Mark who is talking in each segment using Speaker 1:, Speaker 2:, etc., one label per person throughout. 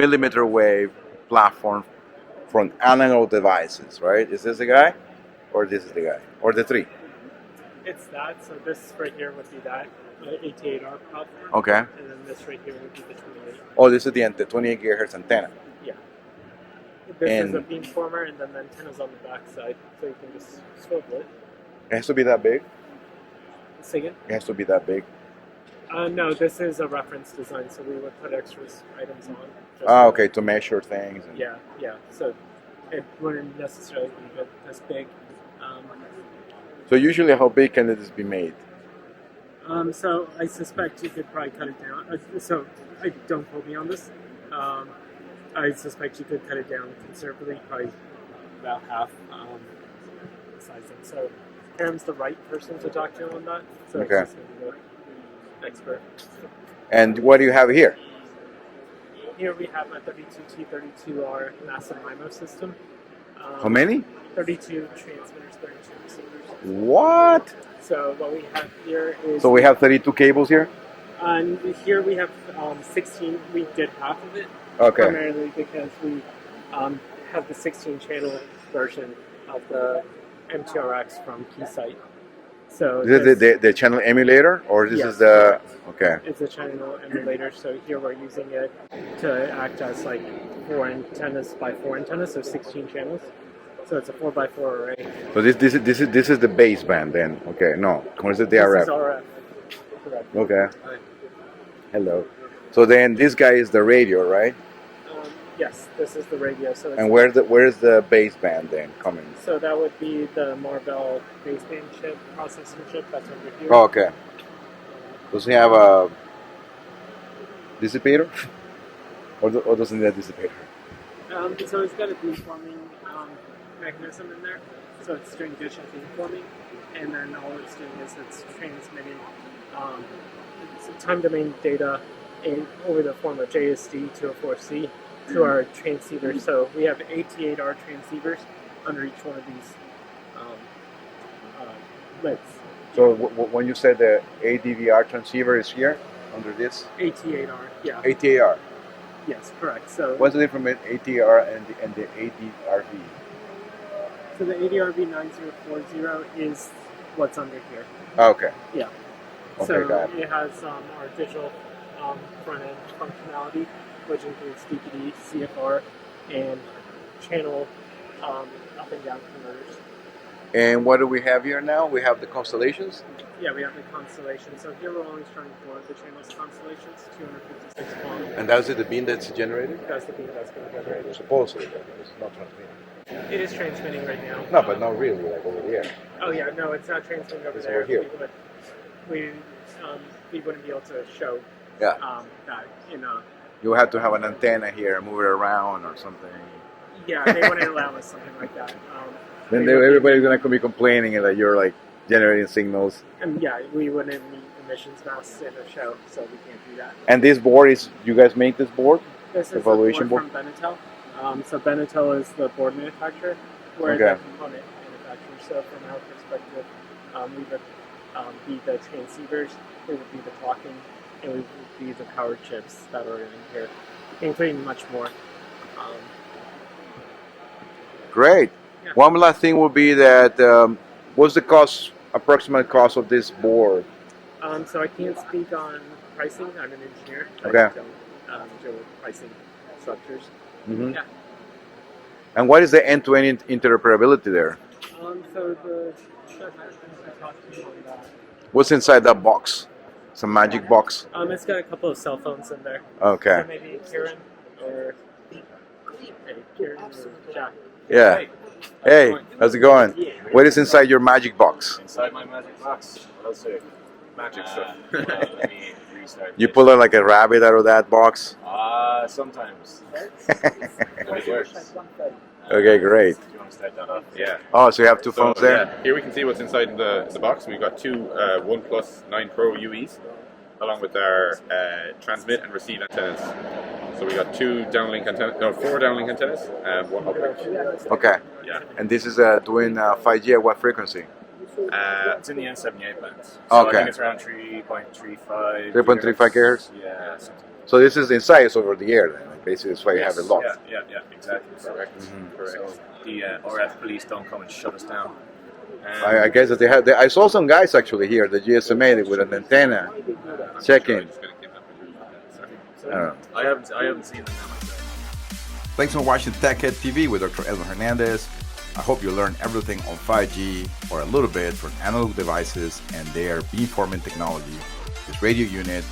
Speaker 1: millimeter wave platform from analog devices, right? Is this the guy? Or this is the guy? Or the three?
Speaker 2: It's that. So this right here would be that 88R platform.
Speaker 1: Okay.
Speaker 2: And then this right here would be the 28.
Speaker 1: Oh, this is the 28 gigahertz antenna.
Speaker 2: Yeah. This
Speaker 1: And
Speaker 2: is a beamformer, and then the antenna's on the back side, so you can just swivel it.
Speaker 1: it has to be that big?
Speaker 2: Say again?
Speaker 1: It has to be that big?
Speaker 2: No, this is a reference design, so we would put extra items on.
Speaker 1: Okay, to measure things. And...
Speaker 2: Yeah. So it wouldn't necessarily be this big.
Speaker 1: So usually how big can this be made?
Speaker 2: So I suspect you could probably cut it down. So don't quote me on this. I suspect you could cut it down considerably, probably about half the sizing. So Karen's the right person to talk to on that. So
Speaker 1: Okay.
Speaker 2: she's going to be the expert.
Speaker 1: And what do you have here?
Speaker 2: Here we have a 32T32R massive MIMO system.
Speaker 1: How many?
Speaker 2: 32 transmitters, 32 receivers.
Speaker 1: What?
Speaker 2: So what we have here is...
Speaker 1: So we have 32 cables here?
Speaker 2: And here we have 16. We did half of it.
Speaker 1: Okay.
Speaker 2: Primarily because we have the 16-channel version of the MTRX from KeySight. So
Speaker 1: This is the channel emulator? Or this is the... Okay.
Speaker 2: It's a channel emulator, so here we're using it to act as like 4 antennas by 4 antennas, so 16 channels. So it's a 4x4 array.
Speaker 1: So this is the baseband then? Okay, no. Or is it the RF?
Speaker 2: This is RF. Correct.
Speaker 1: Okay. Hello. So then this guy is the radio, right?
Speaker 2: Yes, this is the radio. So it's
Speaker 1: And where's the baseband then coming?
Speaker 2: So that would be the Marvell baseband chip, processing chip that's over here.
Speaker 1: Oh, okay. Does he have a dissipator? or doesn't he have a dissipator?
Speaker 2: So it's got a beamforming mechanism in there. So it's doing digital beamforming, and then all it's doing is it's transmitting time domain data over the form of JSD 204C to our transceivers. So we have 88R transceivers under each one of these lids.
Speaker 1: So when you said the ADVR transceiver is here under this?
Speaker 2: 88R, yeah.
Speaker 1: ATAR.
Speaker 2: Yes, correct. So
Speaker 1: what's the difference between ATAR and the ADRV?
Speaker 2: So the ADRV9040 is what's under here.
Speaker 1: Okay.
Speaker 2: Yeah.
Speaker 1: Okay,
Speaker 2: so
Speaker 1: got it.
Speaker 2: It has our digital front end functionality, which includes DPD, CFR, and channel up and down converters.
Speaker 1: And what do we have here now? We have the constellations?
Speaker 2: Yeah, we have the constellation. So here we're only showing four of the channels constellations, 256 long.
Speaker 1: And that's the beam that's generated?
Speaker 2: That's the beam that's being generated.
Speaker 1: Supposedly, it's not transmitting.
Speaker 2: It is transmitting right now.
Speaker 1: No, but not really, like over here.
Speaker 2: Oh yeah, no, it's not transmitting over
Speaker 1: It's
Speaker 2: there.
Speaker 1: over here.
Speaker 2: We wouldn't be able to show that in a...
Speaker 1: You have to have an antenna here and move it around or something.
Speaker 2: Yeah, they wouldn't allow us something like that.
Speaker 1: Then everybody's going to be complaining that you're like generating signals.
Speaker 2: And yeah, we wouldn't meet emissions masks in a show, so we can't do that.
Speaker 1: And this board is, you guys make this board?
Speaker 2: This is
Speaker 1: evaluation
Speaker 2: the board from Benetel. So Benetel is the board manufacturer. We're the component manufacturer. So from our perspective, we would be the transceivers, we would be the clocking, and we would be the power chips that are in here, including much more.
Speaker 1: Great.
Speaker 2: Yeah.
Speaker 1: One last thing would be that what's the cost, approximate cost of this board?
Speaker 2: So I can't speak on pricing. I'm an engineer.
Speaker 1: Okay.
Speaker 2: I don't deal with pricing structures.
Speaker 1: Mm-hmm.
Speaker 2: Yeah.
Speaker 1: And what is the end-to-end interoperability there?
Speaker 2: So the talked to you on that.
Speaker 1: What's inside that box? It's a magic box.
Speaker 2: It's got a couple of cell phones in there.
Speaker 1: Okay.
Speaker 2: So maybe Karen or Karen or Jack.
Speaker 1: Yeah. Hey, how's it going? What is inside your magic box?
Speaker 3: Inside my magic box, what else is magic stuff? Let me restart.
Speaker 1: You pull out like a rabbit out of that box?
Speaker 3: Sometimes. It works.
Speaker 1: Okay, great.
Speaker 3: Do you want to start that off? Yeah.
Speaker 1: Oh, so you have two phones there?
Speaker 4: Yeah, here we can see what's inside the box. We've got two OnePlus 9 Pro UEs, along with our transmit and receive antennas. So we got four downlink antennas and one uplink.
Speaker 1: Okay.
Speaker 3: Yeah.
Speaker 1: And this is doing 5G at what frequency?
Speaker 3: It's in the N78 band. So
Speaker 1: Okay.
Speaker 3: I think it's around 3.35.
Speaker 1: 3.35 gigahertz?
Speaker 3: Yeah. Something.
Speaker 1: So this is inside, it's over the air then, like Basically, that's why you have it locked.
Speaker 3: Yeah, exactly. Correct.
Speaker 1: Mhm.
Speaker 3: So the RF police don't come and shut us down.
Speaker 1: I guess that they had. I saw some guys actually here, the GSMA with an antenna checking. I don't know.
Speaker 3: I haven't seen them now myself.
Speaker 5: Thanks for watching TechEDTV with Dr. Edwin Hernandez. I hope you learned everything on 5G or a little bit from analog devices and their beamforming technology, this radio unit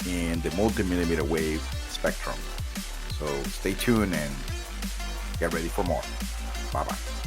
Speaker 5: in the multi-millimeter wave spectrum. So stay tuned and get ready for more. Bye-bye.